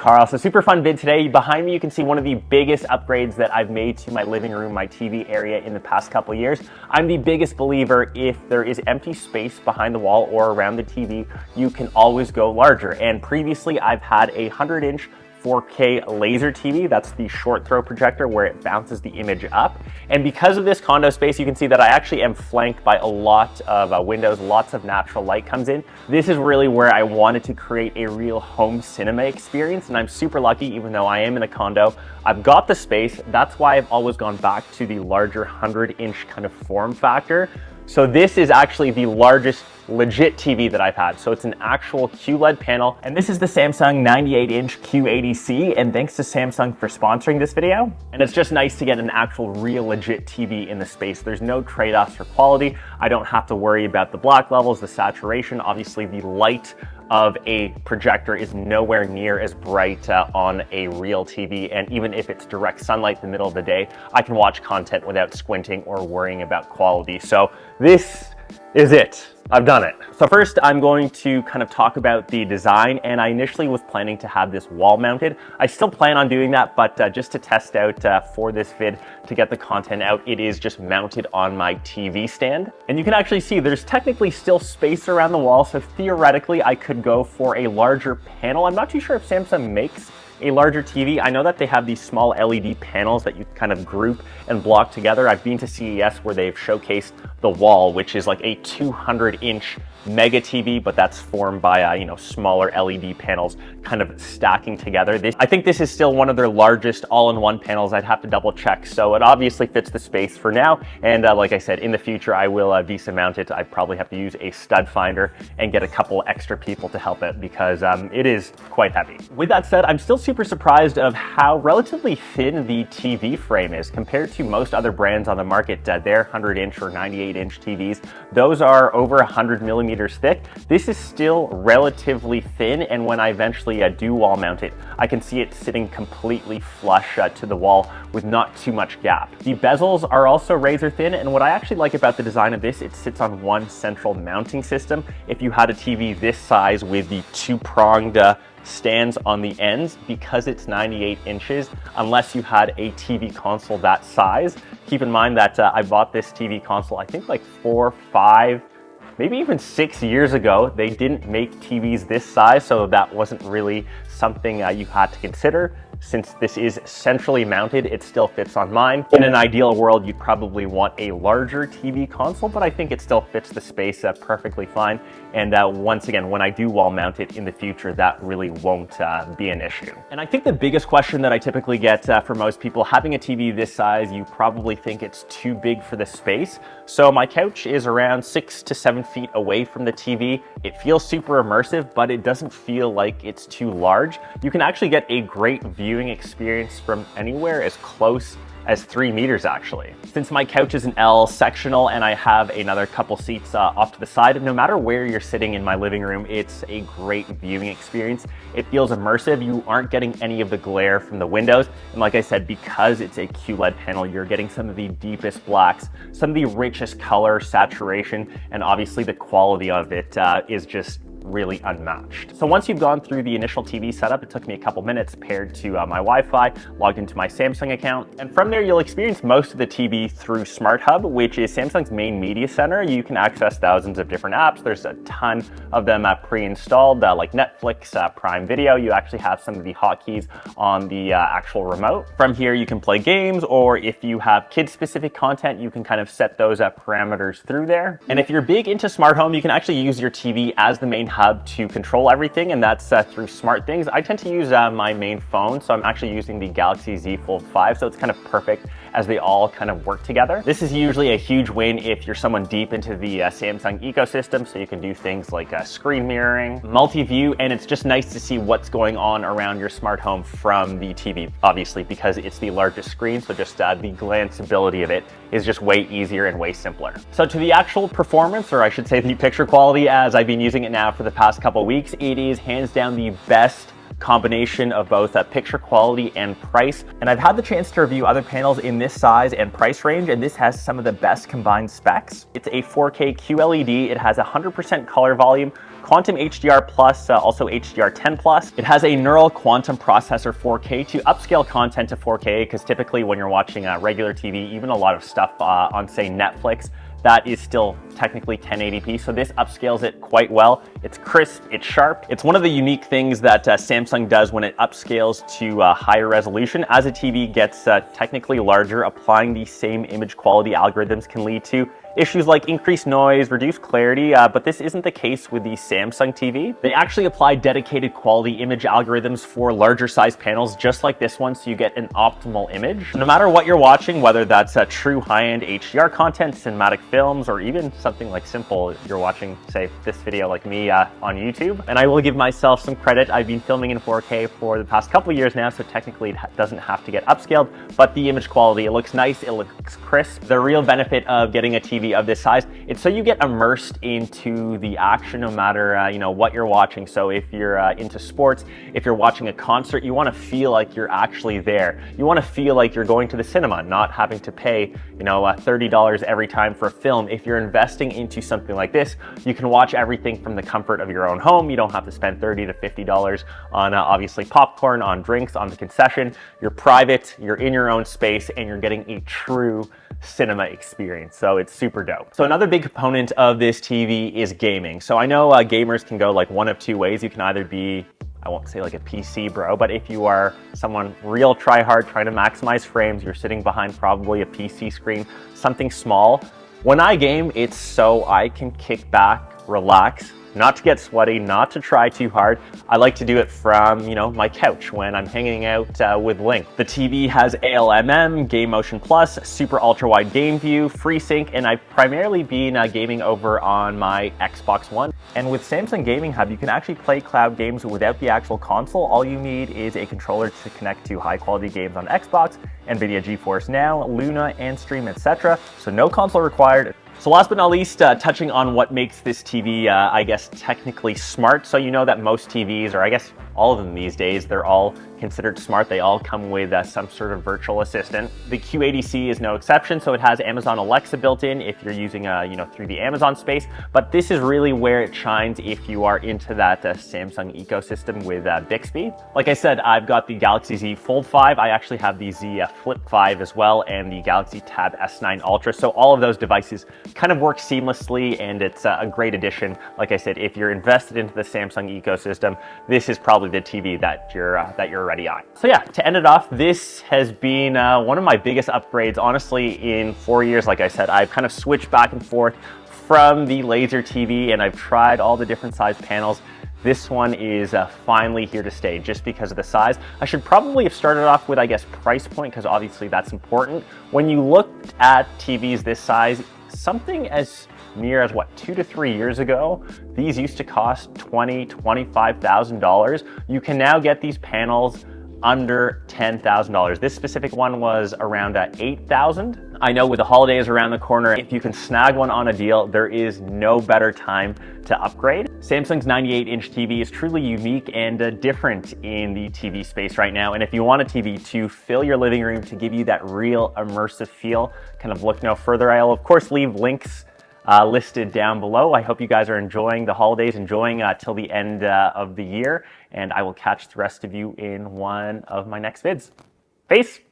Carl. So super fun vid today. Behind me you can see one of the biggest upgrades that I've made to my living room, my TV area in the past couple years. I'm the biggest believer if there is empty space behind the wall or around the TV, you can always go larger. And previously I've had a 100-inch 4K laser TV. That's the short throw projector where it bounces the image up. And because of this condo space, you can see that I actually am flanked by a lot of windows, lots of natural light comes in. This is really where I wanted to create a real home cinema experience. And I'm super lucky, even though I am in a condo, I've got the space. That's why I've always gone back to the larger 100-inch kind of form factor. So this is actually the largest legit TV that I've had. So it's an actual QLED panel. And this is the Samsung 98-inch Q80C. And thanks to Samsung for sponsoring this video. And it's just nice to get an actual real legit TV in the space. There's no trade-offs for quality. I don't have to worry about the black levels, the saturation. Obviously the light of a projector is nowhere near as bright on a real TV. And even if it's direct sunlight in the middle of the day, I can watch content without squinting or worrying about quality. So this is it. I've done it. So first I'm going to kind of talk about the design, and I initially was planning to have this wall mounted. I still plan on doing that, but just to test out for this vid to get the content out, it is just mounted on my TV stand. And you can actually see there's technically still space around the wall, so theoretically I could go for a larger panel. I'm not too sure if Samsung makes a larger TV. I know that they have these small LED panels that you kind of group and block together. I've been to CES where they've showcased the wall, which is like a 200-inch mega TV, but that's formed by smaller LED panels kind of stacking together. I think this is still one of their largest all-in-one panels. I'd have to double check. So it obviously fits the space for now. And like I said, in the future, I will VESA mount it. I probably have to use a stud finder and get a couple extra people to help it because it is quite heavy. With that said, I'm still super surprised of how relatively thin the TV frame is compared to most other brands on the market. Their 100-inch or 98-inch TVs, those are over 100 millimeters thick. This is still relatively thin, and when I eventually do wall mount it, I can see it sitting completely flush to the wall with not too much gap. The bezels are also razor thin, and what I actually like about the design of this, it sits on one central mounting system. If you had a TV this size with the two-pronged stands on the ends, because it's 98 inches, unless you had a TV console that size. Keep in mind that I bought this TV console, I think like 4, 5, maybe even 6 years ago. They didn't make TVs this size, so that wasn't really something you had to consider. Since this is centrally mounted, it still fits on mine. In an ideal world, you'd probably want a larger TV console, but I think it still fits the space perfectly fine. And once again, when I do wall mount it in the future, that really won't be an issue. And I think the biggest question that I typically get for most people, having a TV this size, you probably think it's too big for the space. So my couch is around 6 to 7 feet away from the TV. It feels super immersive, but it doesn't feel like it's too large. You can actually get a great viewing experience from anywhere as close as 3 meters actually. Since my couch is an L sectional and I have another couple seats off to the side, no matter where you're sitting in my living room, it's a great viewing experience. It feels immersive. You aren't getting any of the glare from the windows. And like I said, because it's a QLED panel, you're getting some of the deepest blacks, some of the richest color, saturation, and obviously the quality of it is just really unmatched. So once you've gone through the initial TV setup, it took me a couple minutes paired to my Wi-Fi, logged into my Samsung account, and from there you'll experience most of the TV through Smart Hub, which is Samsung's main media center. You can access thousands of different apps. There's a ton of them pre-installed, like Netflix, Prime Video. You actually have some of the hotkeys on the actual remote. From here you can play games, or if you have kid-specific content, you can kind of set those parameters through there. And if you're big into smart home, you can actually use your TV as the main hub to control everything, and that's through smart things. I tend to use my main phone, so I'm actually using the Galaxy Z Fold 5, so it's kind of perfect as they all kind of work together. This is usually a huge win if you're someone deep into the Samsung ecosystem, so you can do things like screen mirroring, multi-view, and it's just nice to see what's going on around your smart home from the TV, obviously, because it's the largest screen, so just the glanceability of it is just way easier and way simpler. So to the actual performance, or I should say the picture quality, as I've been using it now for the past couple weeks, it is hands down the best combination of both picture quality and price. And I've had the chance to review other panels in this size and price range, and this has some of the best combined specs. It's a 4K QLED. It has 100% color volume, Quantum HDR Plus, also HDR10 Plus. It has a neural quantum processor 4K to upscale content to 4K, because typically when you're watching regular TV, even a lot of stuff on say Netflix, that is still technically 1080p, so this upscales it quite well. It's crisp, it's sharp. It's one of the unique things that Samsung does when it upscales to higher resolution. As a TV gets technically larger, applying the same image quality algorithms can lead to issues like increased noise, reduced clarity, but this isn't the case with the Samsung TV. They actually apply dedicated quality image algorithms for larger size panels, just like this one, so you get an optimal image. No matter what you're watching, whether that's true high-end HDR content, cinematic films, or even something like simple, you're watching, say, this video like me on YouTube. And I will give myself some credit. I've been filming in 4K for the past couple years now, so technically it doesn't have to get upscaled, but the image quality, it looks nice, it looks crisp. The real benefit of getting a TV of this size, it's so you get immersed into the action no matter you know, what you're watching. So if you're into sports, if you're watching a concert, you want to feel like you're actually there. You want to feel like you're going to the cinema, not having to pay, you know, $30 every time for a film. If you're investing into something like this, you can watch everything from the comfort of your own home. You don't have to spend $30 to $50 on obviously popcorn, on drinks, on the concession. You're private, you're in your own space, and you're getting a true cinema experience. So it's super dope. So another big component of this TV is gaming. So I know gamers can go like one of two ways. You can either be, I won't say like a PC bro, but if you are someone real try hard trying to maximize frames, you're sitting behind probably a PC screen, something small. When I game, it's so I can kick back, relax, not to get sweaty, not to try too hard. I like to do it from, you know, my couch when I'm hanging out with Link. The TV has ALMM, Game Motion Plus, super ultra wide game view, FreeSync, and I've primarily been gaming over on my Xbox One. And with Samsung Gaming Hub, you can actually play cloud games without the actual console. All you need is a controller to connect to high quality games on Xbox, NVIDIA GeForce Now, Luna, and Stream, etc. So no console required. So last but not least, touching on what makes this TV, I guess, technically smart. So you know that most TVs, or I guess all of them these days, they're all considered smart. They all come with some sort of virtual assistant. The Q80C is no exception. So it has Amazon Alexa built in if you're using, you know, through the Amazon space. But this is really where it shines if you are into that Samsung ecosystem with Bixby. Like I said, I've got the Galaxy Z Fold 5. I actually have the Z Flip 5 as well, and the Galaxy Tab S9 Ultra. So all of those devices kind of work seamlessly, and it's a great addition. Like I said, if you're invested into the Samsung ecosystem, this is probably the TV that you're already on. So yeah, to end it off, this has been one of my biggest upgrades, honestly, in 4 years. Like I said, I've kind of switched back and forth from the laser TV, and I've tried all the different size panels. This one is finally here to stay just because of the size. I should probably have started off with, I guess, price point, because obviously that's important. When you looked at TVs this size, something as near as what, 2 to 3 years ago, these used to cost $20,000, $25,000. You can now get these panels under $10,000. This specific one was around $8,000. I know with the holidays around the corner, if you can snag one on a deal, there is no better time to upgrade. Samsung's 98-inch TV is truly unique and different in the TV space right now. And if you want a TV to fill your living room, to give you that real immersive feel, kind of look no further. I'll of course leave links listed down below. I hope you guys are enjoying the holidays, enjoying till the end of the year, and I will catch the rest of you in one of my next vids. Peace!